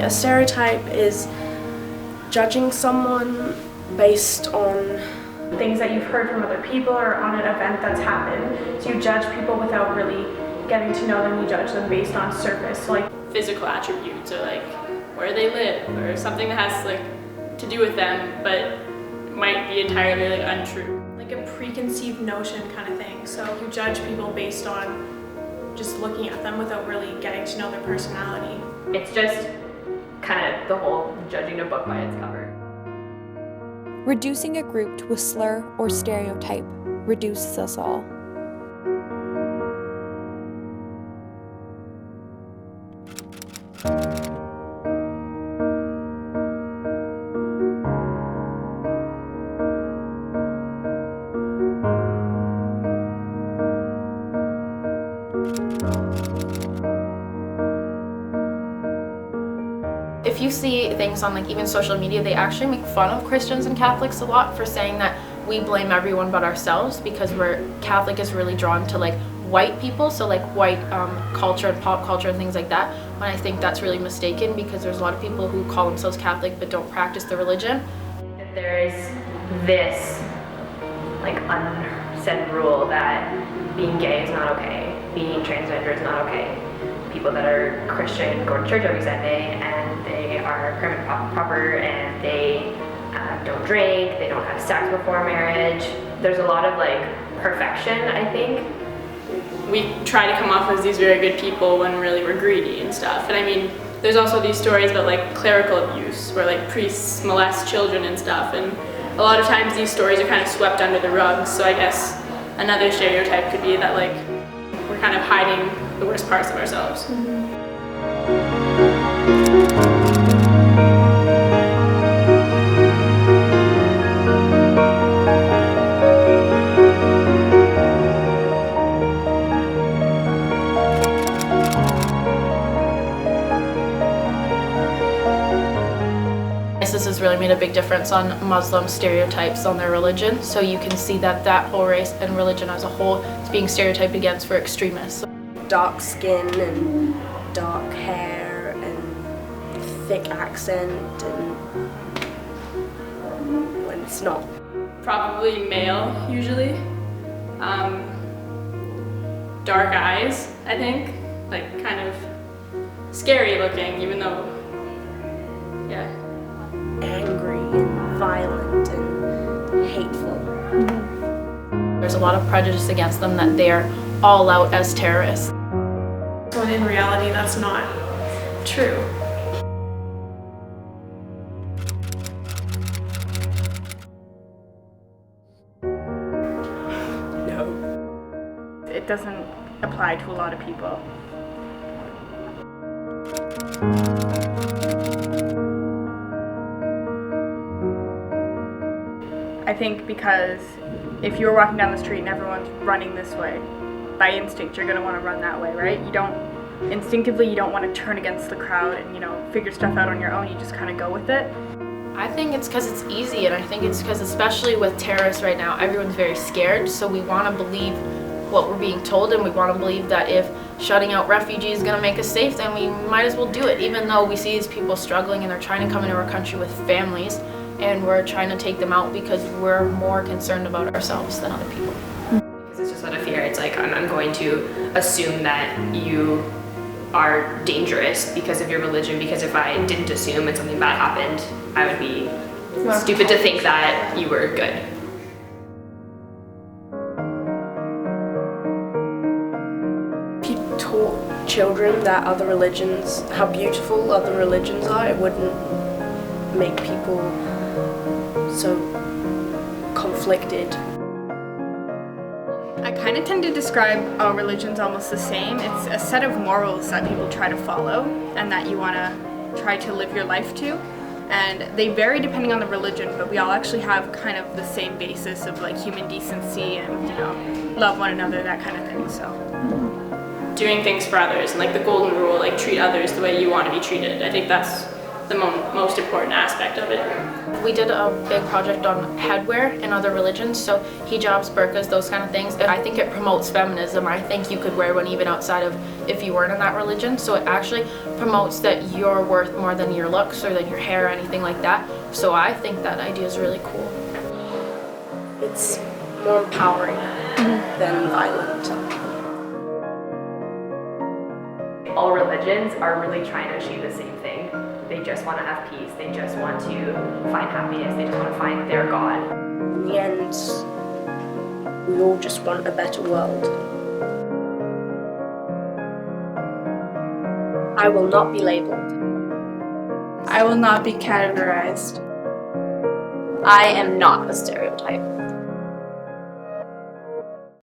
a stereotype is judging someone based on things that you've heard from other people or on an event that's happened. So you judge people without really getting to know them. You judge them based on surface, so like physical attributes or like where they live or something that has like to do with them but might be entirely like untrue. Like a preconceived notion kind of thing. So you judge people based on just looking at them without really getting to know their personality. It's just kind of the whole judging a book by its cover. Reducing a group to a slur or stereotype reduces us all. If you see things on like even social media, they actually make fun of Christians and Catholics a lot for saying that we blame everyone but ourselves, because Catholic is really drawn to like white people, so like white culture and pop culture and things like that. And I think that's really mistaken, because there's a lot of people who call themselves Catholic but don't practice the religion. There is this like unsaid rule that being gay is not okay, being transgender is not okay. People that are Christian go to church every Sunday and they are prim and proper and they don't drink, they don't have sex before marriage. There's a lot of like perfection, I think. We try to come off as these very good people when really we're greedy and stuff. And I mean, there's also these stories about like clerical abuse where like priests molest children and stuff, and a lot of times these stories are kind of swept under the rug. So I guess another stereotype could be that like we're kind of hiding the worst parts of ourselves. This has really made a big difference on Muslim stereotypes on their religion. So you can see that that whole race and religion as a whole is being stereotyped against for extremists. dark skin and dark hair and thick accent, and when it's not. Probably male, usually. Dark eyes, I think. Like kind of scary looking, even though, yeah. Angry and violent and hateful. There's a lot of prejudice against them, that they're all out as terrorists. When in reality, that's not true. No. It doesn't apply to a lot of people. I think because if you're walking down the street and everyone's running this way, by instinct you're going to want to run that way, right? You don't want to turn against the crowd and figure stuff out on your own. You just kind of go with it. I think it's because it's easy, and I think it's because, especially with terrorists right now, everyone's very scared, so we want to believe what we're being told, and we want to believe that if shutting out refugees is going to make us safe, then we might as well do it, even though we see these people struggling and they're trying to come into our country with families, and we're trying to take them out because we're more concerned about ourselves than other people. Because it's just out of fear. It's like I'm going to assume that you are dangerous because of your religion, because if I didn't assume and something bad happened, I would be stupid to think that you were good. If you taught children that other religions, how beautiful other religions are, it wouldn't make people so conflicted. I kind of tend to describe all religions almost the same. It's a set of morals that people try to follow and that you want to try to live your life to. And they vary depending on the religion, but we all actually have kind of the same basis of like human decency and, love one another, that kind of thing, so. Doing things for others, and like the golden rule, like treat others the way you want to be treated. I think that's the most important aspect of it. We did a big project on headwear in other religions, so hijabs, burqas, those kind of things. I think it promotes feminism. I think you could wear one even outside of if you weren't in that religion. So it actually promotes that you're worth more than your looks or than your hair or anything like that. So I think that idea is really cool. It's more empowering than violent. All religions are really trying to achieve the same thing. They just want to have peace. They just want to find happiness. They just want to find their God. In the end, we all just want a better world. I will not be labeled. I will not be categorized. I am not a stereotype.